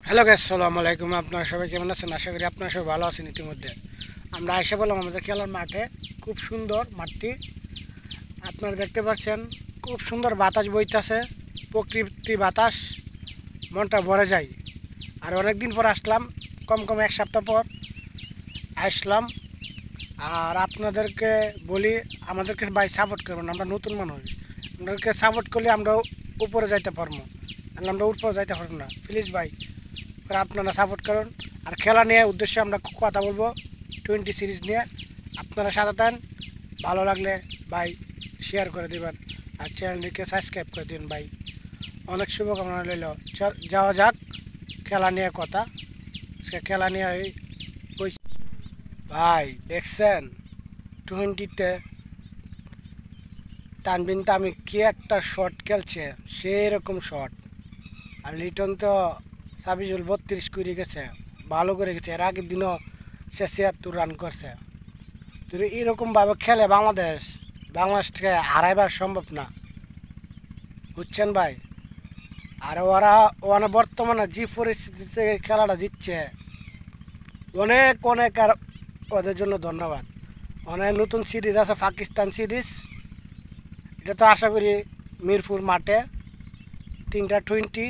Hello guys, আসসালামু আলাইকুম। আপনারা সবাই কেমন আছেন? আশা করি আপনারা সবাই ভালো আছেন। ইতিমধ্যে আমরা এসে বললাম আমাদের খেলার মাঠে। খুব সুন্দর মাঠটি, আপনারা দেখতে পাচ্ছেন। খুব সুন্দর বাতাস বইতেছে, প্রকৃতি বাতাস, মনটা ভরে যায়। আর অনেক দিন পর আসলাম, কম কম এক সপ্তাহ পর আসলাম। আর আপনাদেরকে বলি, আমাদেরকে ভাই সাপোর্ট করবেন। আমরা নতুন মানুষ, আপনাদেরকে সাপোর্ট করলে আমরা উপরে যাইতে পারবো, নাহলে আমরা উপরে যাইতে পারবো না। প্লিজ ভাই, আপনারা সাপোর্ট করুন। আর খেলা নিয়ে উদ্দেশ্যে আমরা কথা বলবো, 20 সিরিজ নিয়ে। আপনারা সাথে দেন, ভালো লাগলে ভাই শেয়ার করে দেবেন আর চ্যানেলটিকে সাবস্ক্রাইব করে দিন ভাই। অনেক শুভকামনা রইল। যাওয়া যাক খেলা নিয়ে কথা। আজকে খেলা নিয়ে ওই ভাই দেখছেন 20-তে তানবিন তামিম কি একটা শট খেলছে, সেরকম শট। আর লিটন তো সাবিজুল 32 করে গেছে, ভালো করে গেছে। এর আগের দিনও সে 76 রান করছে। যদি এরকমভাবে খেলে বাংলাদেশকে হারাইবার সম্ভব না, বুঝছেন ভাই। আর ওরা বর্তমানে যে পরিস্থিতিতে খেলাটা জিতছে, অনেক অনেক আর ওদের জন্য ধন্যবাদ। অনেক নতুন সিরিজ আছে, পাকিস্তান সিরিজ। এটা তো আশা করি মিরপুর মাঠে 3টা 20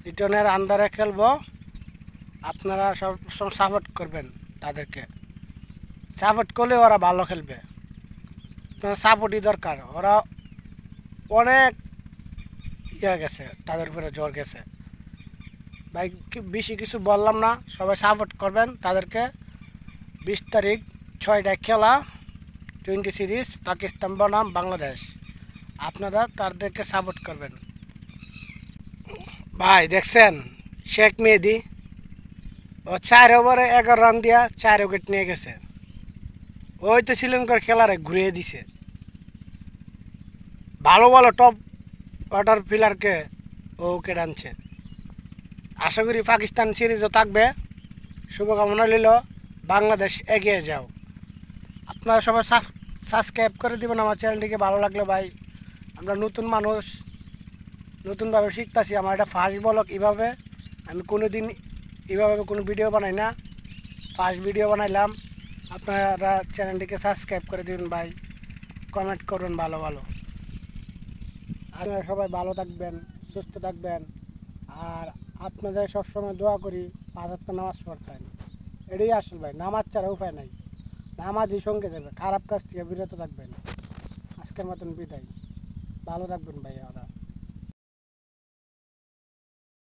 লিটনের আন্ডারে খেলবো। আপনারা সব সাপোর্ট করবেন তাদেরকে। সাপোর্ট করলে ওরা ভালো খেলবে, সাপোর্টই দরকার। ওরা অনেক গেছে, তাদের উপরে জ্বর গেছে ভাই। বেশি কিছু বললাম না, সবাই সাপোর্ট করবেন তাদেরকে। 20 তারিখ 6টায় খেলা, 20 সিরিজ, পাকিস্তান বনাম বাংলাদেশ। আপনারা তাদেরকে সাপোর্ট করবেন ভাই। দেখছেন শেখ মেহেদি, ও 4 ওভারে 11 রান দিয়া 4 উইকেট নিয়ে গেছে। ওই তো শ্রীলঙ্কার খেলারে ঘুরিয়ে দিছে। ভালো ভালো টপ অর্ডার প্লেয়ারকে ও উইকেট আনছে। আশা করি পাকিস্তান সিরিজও থাকবে। শুভকামনা রইল, বাংলাদেশ এগিয়ে যাও। আপনারা সবাই সাবস্ক্রাইব করে দেবেন আমার চ্যানেলটিকে। ভালো লাগলো ভাই, আমরা নতুন মানুষ, নতুনভাবে শিখতেছি। আমার এটা ফার্স্ট ব্লগ। এভাবে আমি কোনো দিন এভাবে কোনো ভিডিও বানাই না, ফার্স্ট ভিডিও বানাইলাম। আপনারা চ্যানেলটিকে সাবস্ক্রাইব করে দেবেন ভাই, কমেন্ট করবেন ভালো ভালো। আপনারা সবাই ভালো থাকবেন, সুস্থ থাকবেন। আর আপনাদের সবসময় দোয়া করি 5 ওয়াক্ত নামাজ পড়তেন। এটাই আসল ভাই, নামাজ ছাড়া উপায় নাই। নামাজই সঙ্গে যাবে, খারাপ কাজ থেকে বিরত থাকবেন। আজকের মতন বিদায়, ভালো থাকবেন ভাই।